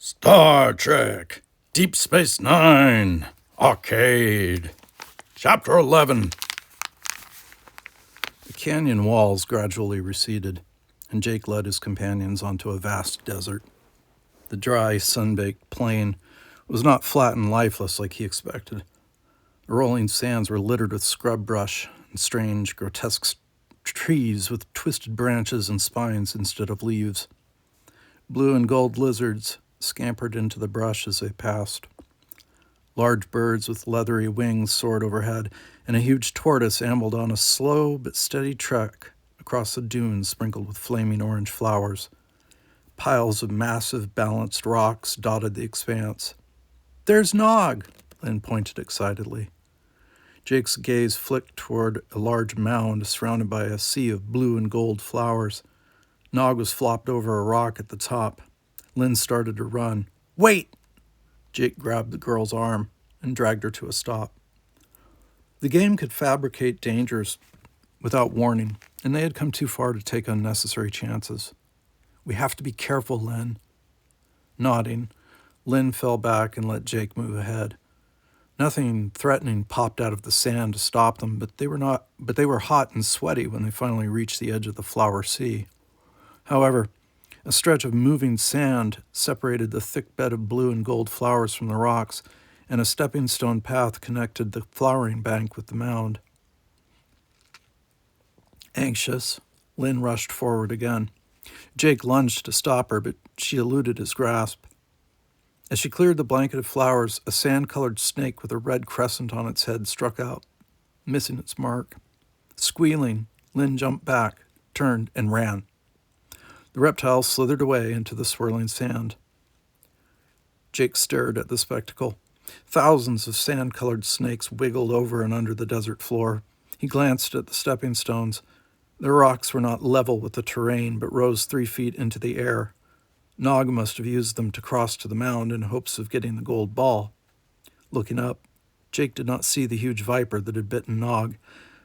Star Trek, Deep Space Nine, Arcade, Chapter 11. The canyon walls gradually receded, and Jake led his companions onto a vast desert. The dry, sun-baked plain was not flat and lifeless like he expected. The rolling sands were littered with scrub brush and strange, grotesque trees with twisted branches and spines instead of leaves. Blue and gold lizards scampered into the brush as they passed. Large birds with leathery wings soared overhead, and a huge tortoise ambled on a slow but steady trek across the dunes sprinkled with flaming orange flowers. Piles of massive, balanced rocks dotted the expanse. "There's Nog!" Lynn pointed excitedly. Jake's gaze flicked toward a large mound surrounded by a sea of blue and gold flowers. Nog was flopped over a rock at the top. Lynn started to run. "Wait!" Jake grabbed the girl's arm and dragged her to a stop. The game could fabricate dangers without warning, and they had come too far to take unnecessary chances. "We have to be careful, Lynn." Nodding, Lynn fell back and let Jake move ahead. Nothing threatening popped out of the sand to stop them, but they were hot and sweaty when they finally reached the edge of the flower sea. However, a stretch of moving sand separated the thick bed of blue and gold flowers from the rocks, and a stepping stone path connected the flowering bank with the mound. Anxious, Lynn rushed forward again. Jake lunged to stop her, but she eluded his grasp. As she cleared the blanket of flowers, a sand-colored snake with a red crescent on its head struck out, missing its mark. Squealing, Lynn jumped back, turned, and ran. The reptile slithered away into the swirling sand. Jake stared at the spectacle. Thousands of sand-colored snakes wiggled over and under the desert floor. He glanced at the stepping stones. The rocks were not level with the terrain, but rose 3 feet into the air. Nog must have used them to cross to the mound in hopes of getting the gold ball. Looking up, Jake did not see the huge viper that had bitten Nog,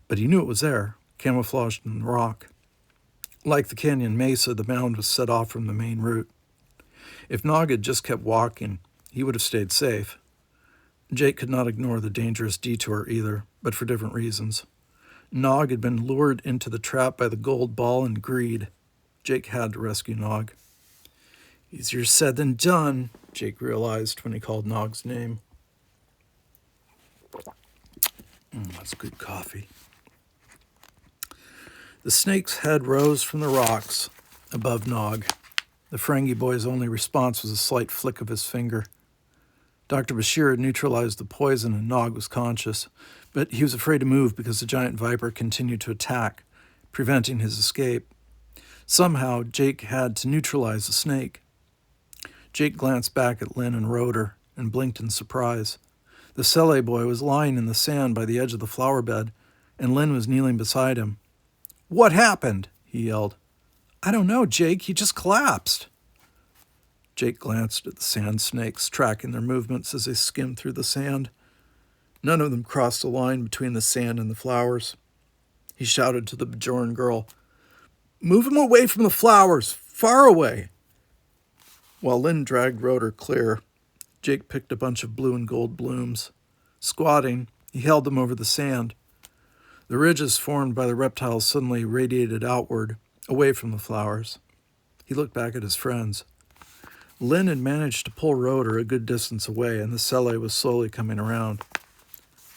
but he knew it was there, camouflaged in the rock. Like the canyon mesa, the mound was set off from the main route. If Nog had just kept walking, he would have stayed safe. Jake could not ignore the dangerous detour either, but for different reasons. Nog had been lured into the trap by the gold ball and greed. Jake had to rescue Nog. Easier said than done, Jake realized when he called Nog's name. That's good coffee. The snake's head rose from the rocks above Nog. The Ferengi boy's only response was a slight flick of his finger. Dr. Bashir had neutralized the poison and Nog was conscious, but he was afraid to move because the giant viper continued to attack, preventing his escape. Somehow, Jake had to neutralize the snake. Jake glanced back at Lynn and Roder and blinked in surprise. The Sele boy was lying in the sand by the edge of the flower bed, and Lynn was kneeling beside him. "What happened?" he yelled. "I don't know, Jake. He just collapsed." Jake glanced at the sand snakes, tracking their movements as they skimmed through the sand. None of them crossed the line between the sand and the flowers. He shouted to the Bajoran girl, "Move him away from the flowers, far away." While Lynn dragged Roder clear, Jake picked a bunch of blue and gold blooms. Squatting, he held them over the sand. The ridges formed by the reptiles suddenly radiated outward, away from the flowers. He looked back at his friends. Lynn had managed to pull Roder a good distance away, and the Sele was slowly coming around.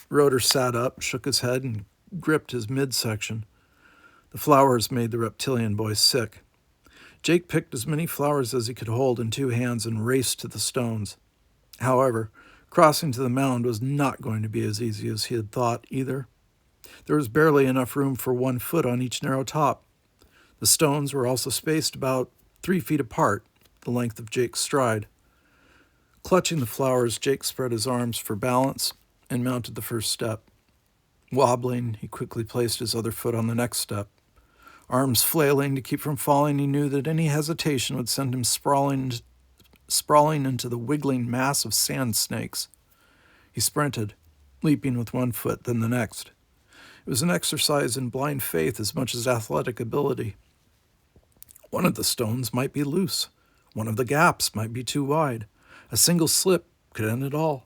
Roder sat up, shook his head, and gripped his midsection. The flowers made the reptilian boy sick. Jake picked as many flowers as he could hold in 2 hands and raced to the stones. However, crossing to the mound was not going to be as easy as he had thought either. There was barely enough room for 1 foot on each narrow top. The stones were also spaced about 3 feet apart, the length of Jake's stride. Clutching the flowers, Jake spread his arms for balance and mounted the first step. Wobbling, he quickly placed his other foot on the next step. Arms flailing to keep from falling, he knew that any hesitation would send him sprawling into the wiggling mass of sand snakes. He sprinted, leaping with 1 foot, then the next. It was an exercise in blind faith as much as athletic ability. One of the stones might be loose. One of the gaps might be too wide. A single slip could end it all.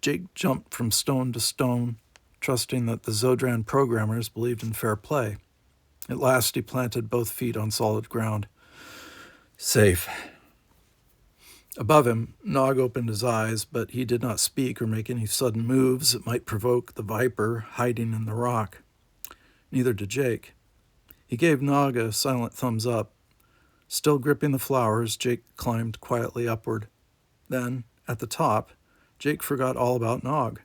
Jake jumped from stone to stone, trusting that the Zodran programmers believed in fair play. At last he planted both feet on solid ground. Safe. Above him, Nog opened his eyes, but he did not speak or make any sudden moves that might provoke the viper hiding in the rock. Neither did Jake. He gave Nog a silent thumbs up. Still gripping the flowers, Jake climbed quietly upward. Then, at the top, Jake forgot all about Nog.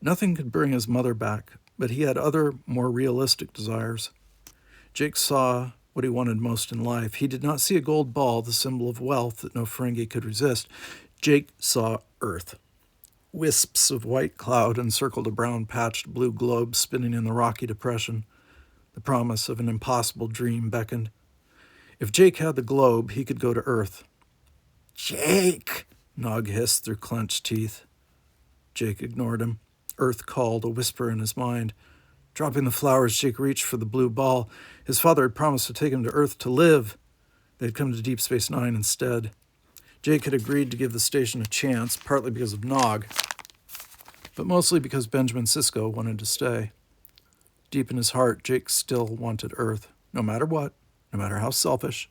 Nothing could bring his mother back, but he had other, more realistic desires. Jake saw what he wanted most in life. He did not see a gold ball, the symbol of wealth that no Ferengi could resist. Jake saw Earth. Wisps of white cloud encircled a brown-patched blue globe spinning in the rocky depression. The promise of an impossible dream beckoned. If Jake had the globe, he could go to Earth. "Jake!" Nog hissed through clenched teeth. Jake ignored him. Earth called, a whisper in his mind. Dropping the flowers, Jake reached for the blue ball. His father had promised to take him to Earth to live. They'd come to Deep Space Nine instead. Jake had agreed to give the station a chance, partly because of Nog, but mostly because Benjamin Sisko wanted to stay. Deep in his heart, Jake still wanted Earth, no matter what, no matter how selfish.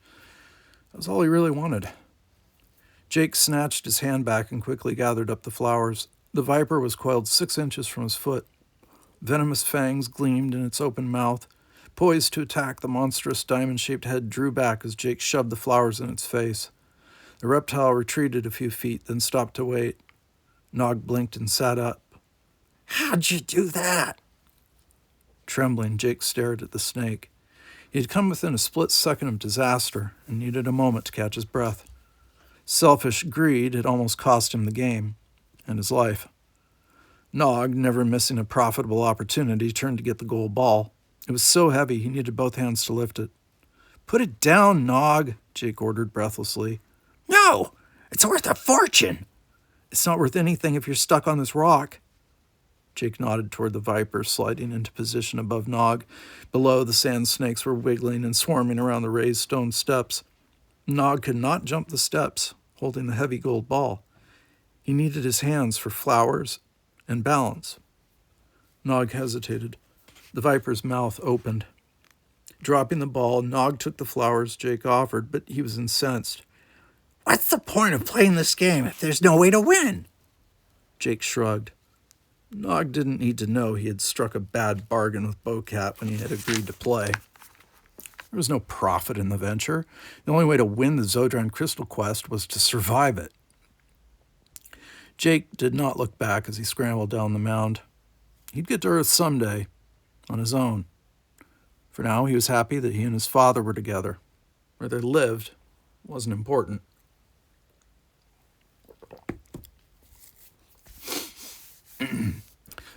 That was all he really wanted. Jake snatched his hand back and quickly gathered up the flowers. The viper was coiled 6 inches from his foot. Venomous fangs gleamed in its open mouth. Poised to attack, the monstrous diamond-shaped head drew back as Jake shoved the flowers in its face. The reptile retreated a few feet, then stopped to wait. Nog blinked and sat up. "How'd you do that?" Trembling, Jake stared at the snake. He had come within a split second of disaster and needed a moment to catch his breath. Selfish greed had almost cost him the game and his life. Nog, never missing a profitable opportunity, turned to get the gold ball. It was so heavy he needed both hands to lift it. "Put it down, Nog," Jake ordered breathlessly. "No! It's worth a fortune!" "It's not worth anything if you're stuck on this rock." Jake nodded toward the viper, sliding into position above Nog. Below, the sand snakes were wiggling and swarming around the raised stone steps. Nog could not jump the steps, holding the heavy gold ball. He needed his hands for flowers and balance. Nog hesitated. The viper's mouth opened. Dropping the ball, Nog took the flowers Jake offered, but he was incensed. "What's the point of playing this game if there's no way to win?" Jake shrugged. Nog didn't need to know he had struck a bad bargain with Bocat when he had agreed to play. There was no profit in the venture. The only way to win the Zodran Crystal Quest was to survive it. Jake did not look back as he scrambled down the mound. He'd get to Earth someday, on his own. For now, he was happy that he and his father were together. Where they lived wasn't important.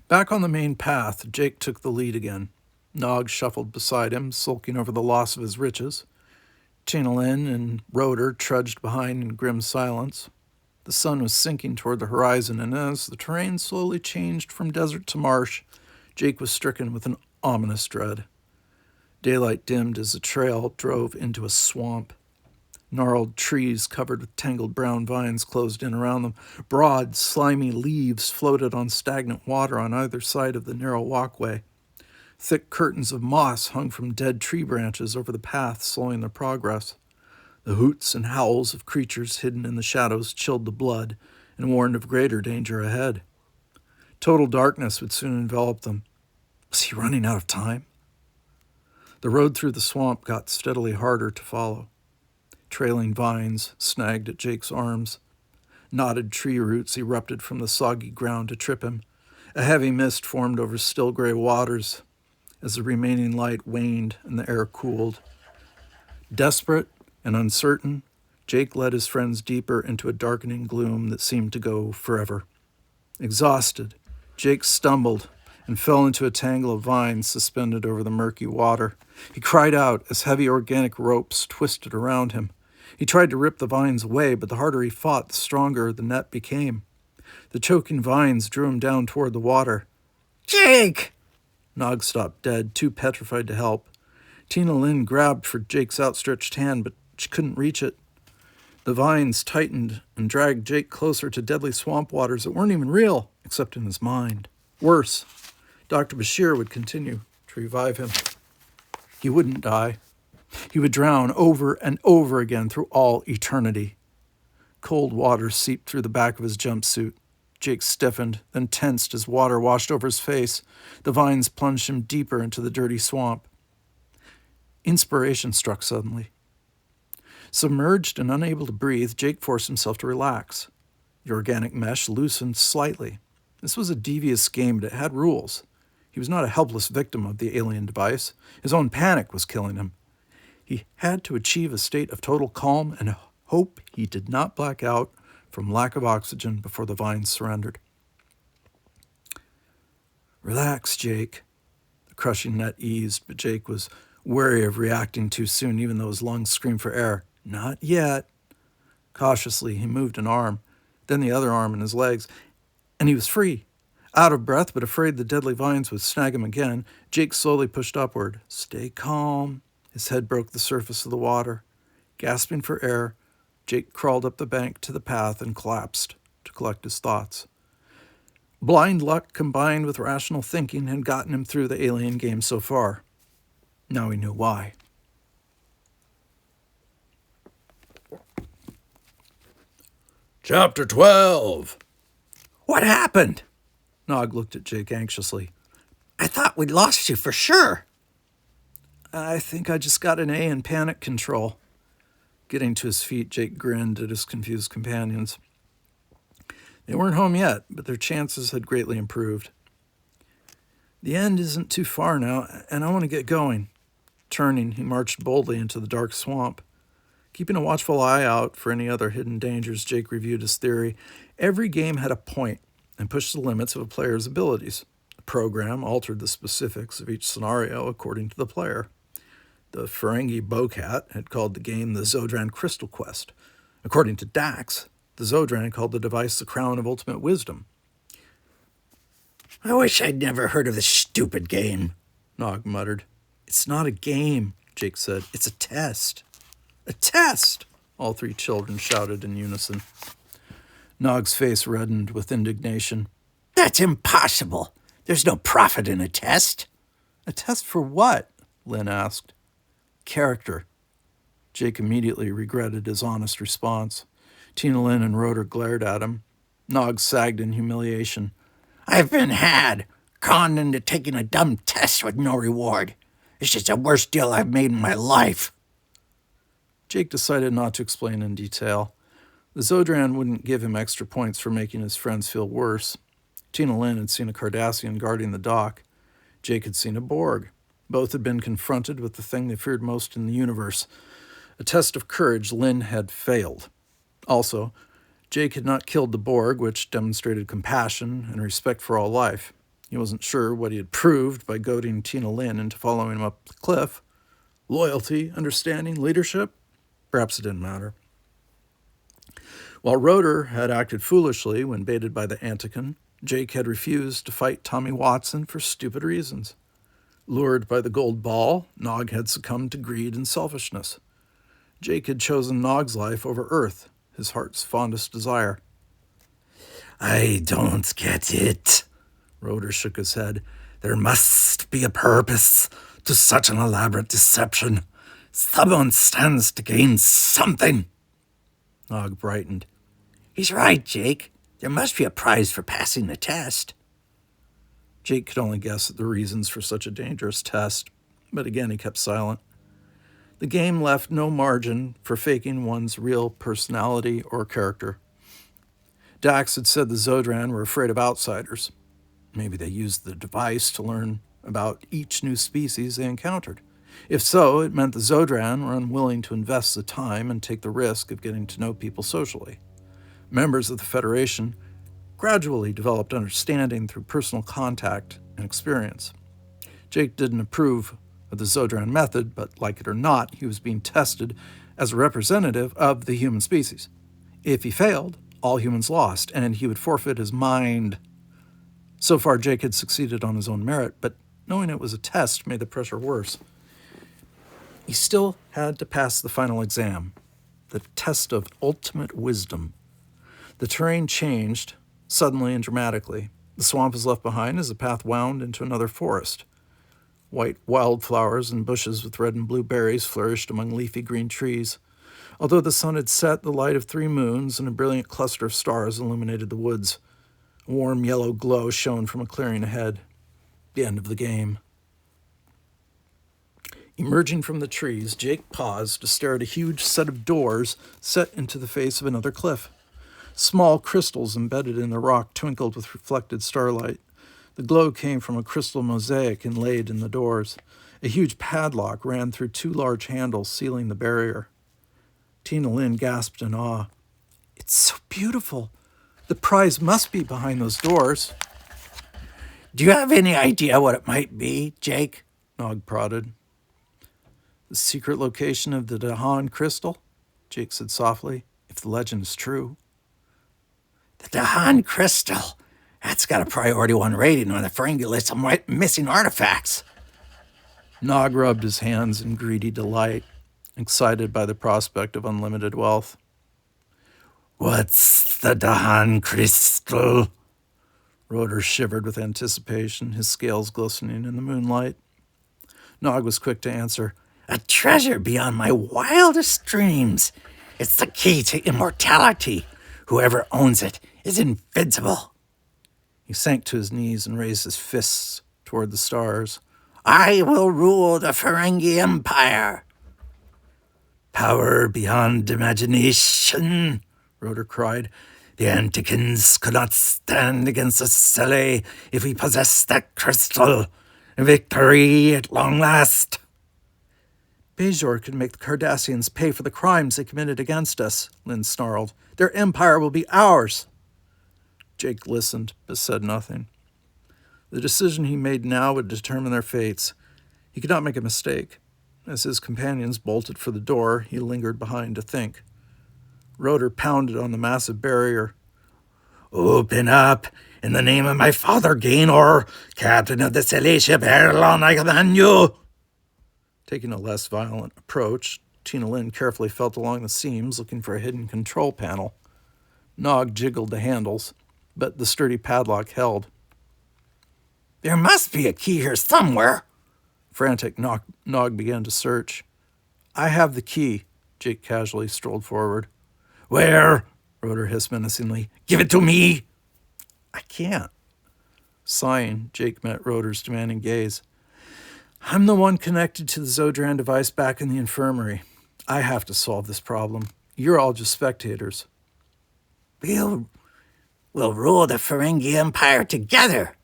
Back on the main path, Jake took the lead again. Nog shuffled beside him, sulking over the loss of his riches. Ch.11 and Rotor trudged behind in grim silence. The sun was sinking toward the horizon, and as the terrain slowly changed from desert to marsh, Jake was stricken with an ominous dread. Daylight dimmed as the trail drove into a swamp. Gnarled trees covered with tangled brown vines closed in around them. Broad, slimy leaves floated on stagnant water on either side of the narrow walkway. Thick curtains of moss hung from dead tree branches over the path, slowing their progress. The hoots and howls of creatures hidden in the shadows chilled the blood and warned of greater danger ahead. Total darkness would soon envelop them. Was he running out of time? The road through the swamp got steadily harder to follow. Trailing vines snagged at Jake's arms. Knotted tree roots erupted from the soggy ground to trip him. A heavy mist formed over still gray waters as the remaining light waned and the air cooled. Desperate and uncertain, Jake led his friends deeper into a darkening gloom that seemed to go forever. Exhausted, Jake stumbled and fell into a tangle of vines suspended over the murky water. He cried out as heavy organic ropes twisted around him. He tried to rip the vines away, but the harder he fought, the stronger the net became. The choking vines drew him down toward the water. "Jake!" Nog stopped dead, too petrified to help. Ch.11 grabbed for Jake's outstretched hand, but she couldn't reach it. The vines tightened and dragged Jake closer to deadly swamp waters that weren't even real, except in his mind. Worse, Dr. Bashir would continue to revive him. He wouldn't die. He would drown over and over again through all eternity. Cold water seeped through the back of his jumpsuit. Jake stiffened, then tensed as water washed over his face. The vines plunged him deeper into the dirty swamp. Inspiration struck suddenly. Submerged and unable to breathe, Jake forced himself to relax. The organic mesh loosened slightly. This was a devious game, but it had rules. He was not a helpless victim of the alien device. His own panic was killing him. He had to achieve a state of total calm and hope he did not black out from lack of oxygen before the vines surrendered. Relax, Jake. The crushing net eased, but Jake was wary of reacting too soon, even though his lungs screamed for air. Not yet. Cautiously, he moved an arm, then the other arm and his legs, and he was free. Out of breath, but afraid the deadly vines would snag him again, Jake slowly pushed upward. Stay calm. His head broke the surface of the water. Gasping for air, Jake crawled up the bank to the path and collapsed to collect his thoughts. Blind luck combined with rational thinking had gotten him through the alien game so far. Now he knew why. Chapter 12. What happened? Nog looked at Jake anxiously. I thought we'd lost you for sure. I think I just got an A in panic control. Getting to his feet, Jake grinned at his confused companions. They weren't home yet, but their chances had greatly improved. The end isn't too far now, and I want to get going. Turning, he marched boldly into the dark swamp. Keeping a watchful eye out for any other hidden dangers, Jake reviewed his theory. Every game had a point and pushed the limits of a player's abilities. The program altered the specifics of each scenario according to the player. The Ferengi Bowcat had called the game the Zodran Crystal Quest. According to Dax, the Zodran called the device the Crown of Ultimate Wisdom. I wish I'd never heard of this stupid game, Nog muttered. It's not a game, Jake said. It's a test. A test! All three children shouted in unison. Nog's face reddened with indignation. That's impossible. There's no profit in a test. A test for what? Lynn asked. Character. Jake immediately regretted his honest response. Tina Lynn and Rotor glared at him. Nog sagged in humiliation. I've been had, conned into taking a dumb test with no reward. It's just the worst deal I've made in my life. Jake decided not to explain in detail. The Zodran wouldn't give him extra points for making his friends feel worse. Tina Lynn had seen a Cardassian guarding the dock. Jake had seen a Borg. Both had been confronted with the thing they feared most in the universe. A test of courage Lynn had failed. Also, Jake had not killed the Borg, which demonstrated compassion and respect for all life. He wasn't sure what he had proved by goading Tina Lynn into following him up the cliff. Loyalty, understanding, leadership? Perhaps it didn't matter. While Rotor had acted foolishly when baited by the Antican, Jake had refused to fight Tommy Watson for stupid reasons. Lured by the gold ball, Nog had succumbed to greed and selfishness. Jake had chosen Nog's life over Earth, his heart's fondest desire. I don't get it. Rotor shook his head. There must be a purpose to such an elaborate deception. Someone stands to gain something. Nog brightened. He's right, Jake. There must be a prize for passing the test. Jake could only guess at the reasons for such a dangerous test, but again he kept silent. The game left no margin for faking one's real personality or character. Dax had said the Zodran were afraid of outsiders. Maybe they used the device to learn about each new species they encountered. If so, it meant the Zodran were unwilling to invest the time and take the risk of getting to know people socially. Members of the Federation gradually developed understanding through personal contact and experience. Jake didn't approve of the Zodran method, but like it or not, he was being tested as a representative of the human species. If he failed, all humans lost, and he would forfeit his mind. So far, Jake had succeeded on his own merit, but knowing it was a test made the pressure worse. He still had to pass the final exam. the test of ultimate wisdom. The terrain changed, suddenly and dramatically. The swamp was left behind as the path wound into another forest. White wildflowers and bushes with red and blue berries flourished among leafy green trees. Although the sun had set, the light of 3 moons and a brilliant cluster of stars illuminated the woods. A warm yellow glow shone from a clearing ahead. The end of the game. Emerging from the trees, Jake paused to stare at a huge set of doors set into the face of another cliff. Small crystals embedded in the rock twinkled with reflected starlight. The glow came from a crystal mosaic inlaid in the doors. A huge padlock ran through 2 large handles, sealing the barrier. Tina Lynn gasped in awe. "It's so beautiful. The prize must be behind those doors." Do you have any idea what it might be, Jake? Nog prodded. "The secret location of the Dahan crystal?" Jake said softly, "if the legend is true." The Dahan crystal. That's got a priority 1 rating on the Ferengi list of missing artifacts. Nog rubbed his hands in greedy delight, excited by the prospect of unlimited wealth. What's the Dahan crystal? Roder shivered with anticipation, his scales glistening in the moonlight. Nog was quick to answer. A treasure beyond my wildest dreams. It's the key to immortality. Whoever owns it is invincible. He sank to his knees and raised his fists toward the stars. I will rule the Ferengi Empire. Power beyond imagination, Roder cried. The Antikins could not stand against the Sele if we possessed that crystal. Victory at long last. Bajor could make the Cardassians pay for the crimes they committed against us, Lynn snarled. Their empire will be ours. Jake listened, but said nothing. The decision he made now would determine their fates. He could not make a mistake. As his companions bolted for the door, he lingered behind to think. Roder pounded on the massive barrier. Open up, in the name of my father, Gaynor, captain of the Sele ship Erlon, I command you. Taking a less violent approach, Tina Lynn carefully felt along the seams, looking for a hidden control panel. Nog jiggled the handles, but the sturdy padlock held. There must be a key here somewhere. Frantic, Nog began to search. I have the key. Jake casually strolled forward. Where? Roder hissed menacingly. Give it to me. I can't. Sighing, Jake met Roder's demanding gaze. I'm the one connected to the Zodran device back in the infirmary. I have to solve this problem. You're all just spectators. We'll rule the Ferengi Empire together.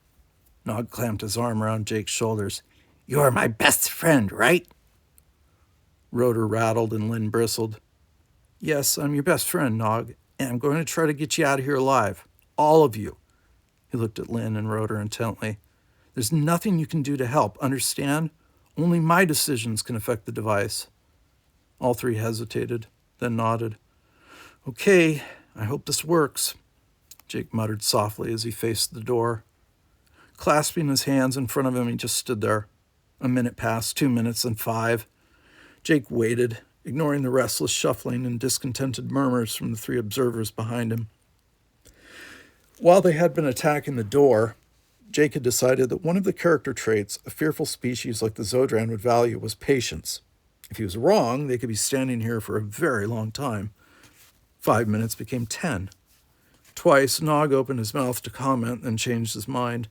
Nog clamped his arm around Jake's shoulders. You're my best friend, right? Roder rattled and Lynn bristled. Yes, I'm your best friend, Nog, and I'm going to try to get you out of here alive. All of you. He looked at Lynn and Roder intently. There's nothing you can do to help, understand? Only my decisions can affect the device. All 3 hesitated, then nodded. Okay, I hope this works, Jake muttered softly as he faced the door. Clasping his hands in front of him, he just stood there. A minute passed, 2 minutes, and 5. Jake waited, ignoring the restless shuffling and discontented murmurs from the 3 observers behind him. While they had been attacking the door, Jake had decided that one of the character traits a fearful species like the Zodran would value was patience. If he was wrong, they could be standing here for a very long time. 5 minutes became 10. Twice, Nog opened his mouth to comment, then changed his mind.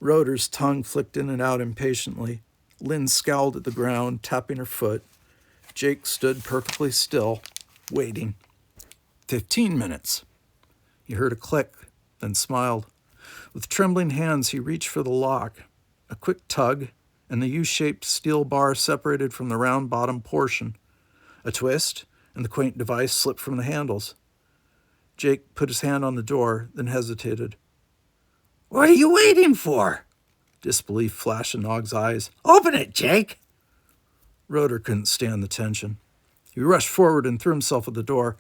Roder's tongue flicked in and out impatiently. Lynn scowled at the ground, tapping her foot. Jake stood perfectly still, waiting. 15 minutes. He heard a click, then smiled. With trembling hands, he reached for the lock. A quick tug, and the U-shaped steel bar separated from the round bottom portion. A twist, and the quaint device slipped from the handles. Jake put his hand on the door, then hesitated. What are you waiting for? Disbelief flashed in Nog's eyes. Open it, Jake. Roder couldn't stand the tension. He rushed forward and threw himself at the door.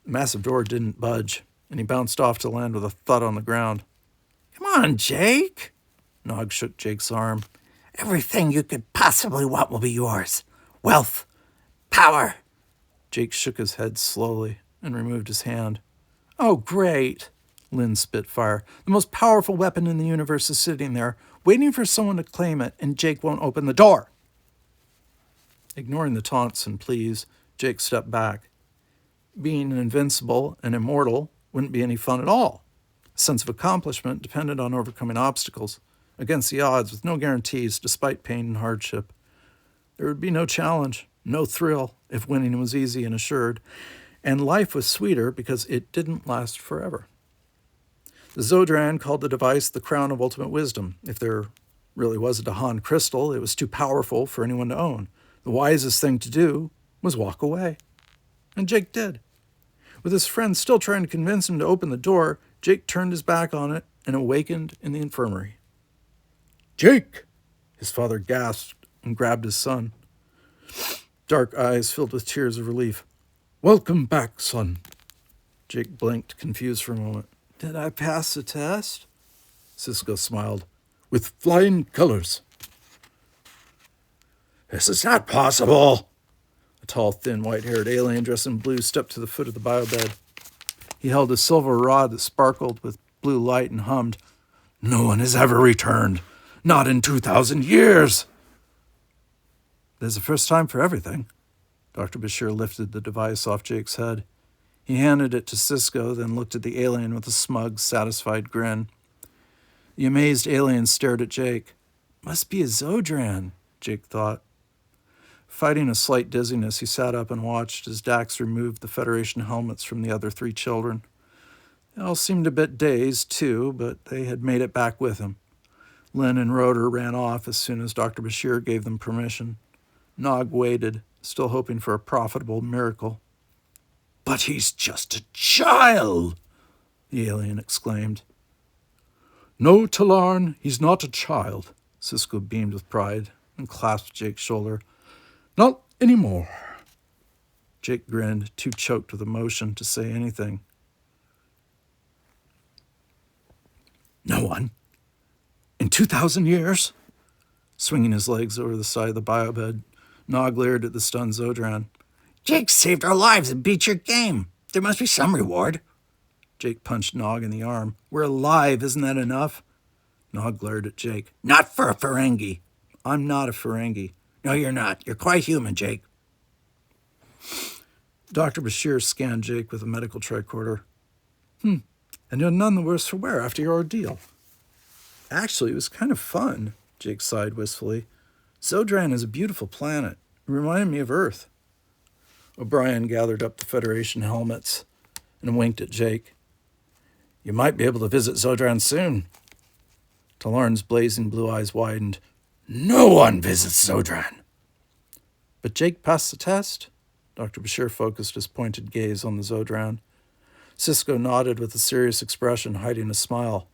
The massive door didn't budge, and he bounced off to land with a thud on the ground. Come on, Jake. Nog shook Jake's arm. Everything you could possibly want will be yours. Wealth, power. Jake shook his head slowly and removed his hand. Oh, great, Lynn spit fire. The most powerful weapon in the universe is sitting there, waiting for someone to claim it, and Jake won't open the door. Ignoring the taunts and pleas, Jake stepped back. Being invincible and immortal wouldn't be any fun at all. A sense of accomplishment depended on overcoming obstacles, against the odds with no guarantees despite pain and hardship. There would be no challenge, no thrill, if winning was easy and assured, and life was sweeter because it didn't last forever. The Zodran called the device the Crown of Ultimate Wisdom. If there really was a Dahan crystal, it was too powerful for anyone to own. The wisest thing to do was walk away. And Jake did. With his friend still trying to convince him to open the door, Jake turned his back on it and awakened in the infirmary. Jake! His father gasped and grabbed his son. Dark eyes filled with tears of relief. Welcome back, son. Jake blinked, confused for a moment. Did I pass the test? Cisco smiled. With flying colors. This is not possible. A tall, thin, white-haired alien dressed in blue stepped to the foot of the biobed. He held a silver rod that sparkled with blue light and hummed. No one has ever returned. Not in 2,000 years. There's a first time for everything. Dr. Bashir lifted the device off Jake's head. He handed it to Cisco, then looked at the alien with a smug, satisfied grin. The amazed alien stared at Jake. Must be a Zodran, Jake thought. Fighting a slight dizziness, he sat up and watched as Dax removed the Federation helmets from the other 3 children. They all seemed a bit dazed, too, but they had made it back with him. Lynn and Roeder ran off as soon as Dr. Bashir gave them permission. Nog waited, still hoping for a profitable miracle. But he's just a child, the alien exclaimed. No, Talarn, he's not a child, Cisco beamed with pride and clasped Jake's shoulder. Not anymore. Jake grinned, too choked with emotion to say anything. No one? In 2,000 years? Swinging his legs over the side of the biobed, Nog leered at the stunned Zodran. Jake saved our lives and beat your game. There must be some reward. Jake punched Nog in the arm. We're alive, isn't that enough? Nog glared at Jake. Not for a Ferengi. I'm not a Ferengi. No, you're not. You're quite human, Jake. Dr. Bashir scanned Jake with a medical tricorder. And you're none the worse for wear after your ordeal. Actually, it was kind of fun, Jake sighed wistfully. Zodran is a beautiful planet. It reminded me of Earth. O'Brien gathered up the Federation helmets and winked at Jake. You might be able to visit Zodran soon. Talarn's blazing blue eyes widened. No one visits Zodran. But Jake passed the test? Dr. Bashir focused his pointed gaze on the Zodran. Cisco nodded with a serious expression, hiding a smile.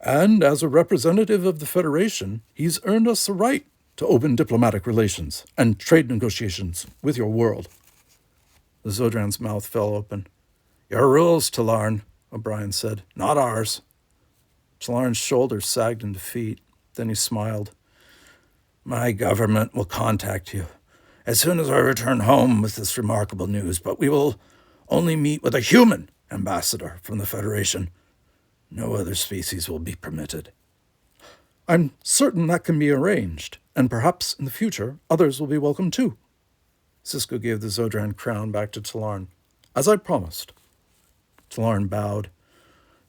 And as a representative of the Federation, he's earned us the right to open diplomatic relations and trade negotiations with your world. The Zodran's mouth fell open. Your rules, Talarn, O'Brien said, not ours. Talarn's shoulders sagged in defeat. Then he smiled. My government will contact you as soon as I return home with this remarkable news, but we will only meet with a human ambassador from the Federation. No other species will be permitted. I'm certain that can be arranged, and perhaps in the future others will be welcome too. Cisco gave the Zodran crown back to Talarn. As I promised. Talarn bowed.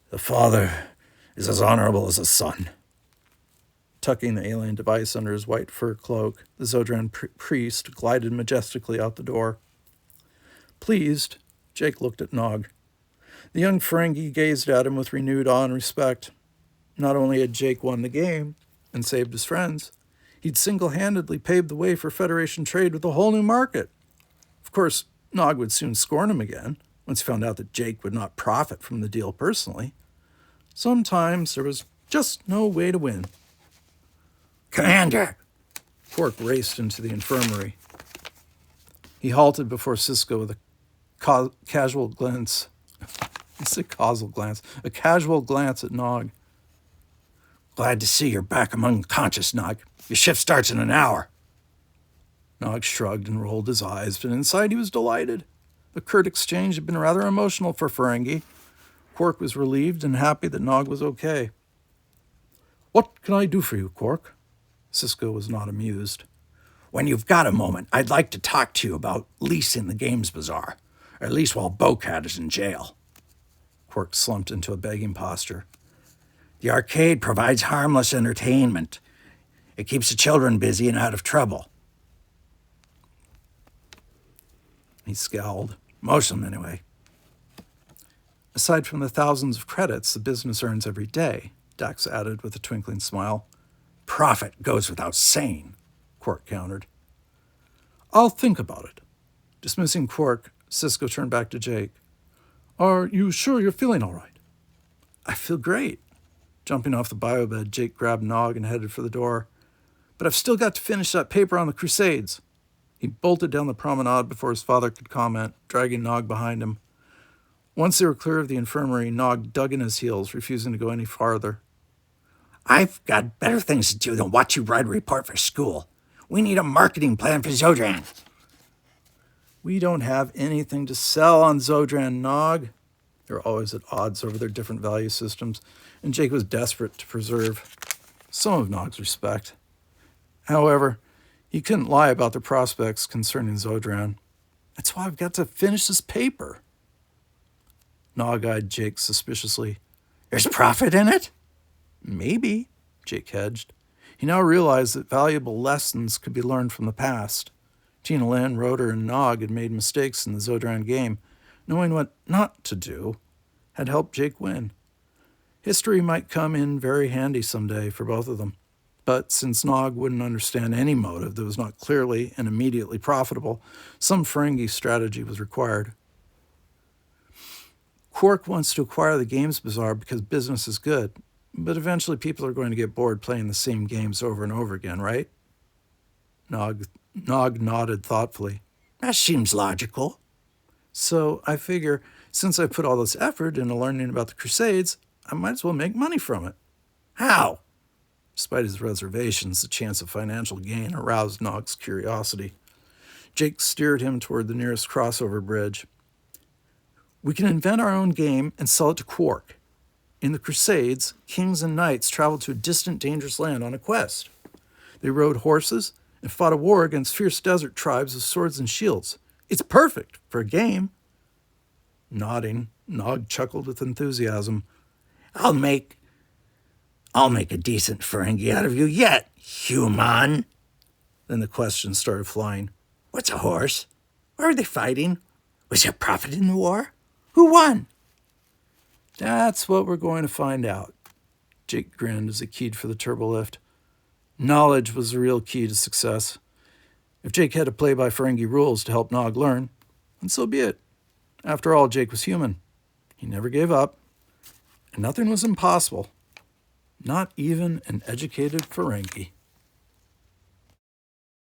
The father is as honorable as a son. Tucking the alien device under his white fur cloak, the Zodran priest glided majestically out the door. Pleased, Jake looked at Nog. The young Ferengi gazed at him with renewed awe and respect. Not only had Jake won the game and saved his friends, he'd single-handedly paved the way for Federation trade with a whole new market. Of course, Nog would soon scorn him again, once he found out that Jake would not profit from the deal personally. Sometimes there was just no way to win. Commander! Quark raced into the infirmary. He halted before Cisco with a casual glance. A casual glance at Nog. Glad to see you're back among the conscious, Nog. Your shift starts in an hour. Nog shrugged and rolled his eyes, but inside he was delighted. The curt exchange had been rather emotional for Ferengi. Quark was relieved and happy that Nog was okay. "What can I do for you, Quark?" Sisko was not amused. "When you've got a moment, I'd like to talk to you about leasing the Games Bazaar, or at least while Bocat is in jail." Quark slumped into a begging posture. "The arcade provides harmless entertainment. It keeps the children busy and out of trouble." He scowled. "Most of them, anyway." "Aside from the thousands of credits the business earns every day," Dax added with a twinkling smile. "Profit goes without saying," Quark countered. "I'll think about it." Dismissing Quark, Sisko turned back to Jake. "Are you sure you're feeling all right?" "I feel great." Jumping off the biobed, Jake grabbed Nog and headed for the door. "But I've still got to finish that paper on the Crusades." He bolted down the promenade before his father could comment, dragging Nog behind him. Once they were clear of the infirmary, Nog dug in his heels, refusing to go any farther. "I've got better things to do than watch you write a report for school. We need a marketing plan for Zodran." "We don't have anything to sell on Zodran, Nog." They were always at odds over their different value systems, and Jake was desperate to preserve some of Nog's respect. However, he couldn't lie about the prospects concerning Zodran. "That's why I've got to finish this paper." Nog eyed Jake suspiciously. "There's profit in it?" "Maybe," Jake hedged. He now realized that valuable lessons could be learned from the past. Tina Lin, Rotor, and Nog had made mistakes in the Zodran game. Knowing what not to do had helped Jake win. History might come in very handy someday for both of them. But since Nog wouldn't understand any motive that was not clearly and immediately profitable, some Ferengi strategy was required. Quark wants to acquire the Games Bazaar because business is good, but eventually people are going to get bored playing the same games over and over again, right? Nog nodded thoughtfully. "That seems logical." "So I figure, since I put all this effort into learning about the Crusades, I might as well make money from it." "How?" Despite his reservations, the chance of financial gain aroused Nog's curiosity. Jake steered him toward the nearest crossover bridge. "We can invent our own game and sell it to Quark. In the Crusades, kings and knights traveled to a distant, dangerous land on a quest. They rode horses and fought a war against fierce desert tribes with swords and shields. It's perfect for a game." Nodding, Nog chuckled with enthusiasm. I'll make a decent Ferengi out of you yet, human." Then the questions started flying. "What's a horse? Why are they fighting? Was there profit in the war? Who won?" "That's what we're going to find out." Jake grinned as he keyed for the turbolift. Knowledge was the real key to success. If Jake had to play by Ferengi rules to help Nog learn, then so be it. After all, Jake was human. He never gave up, and nothing was impossible. Not even an educated Ferengi.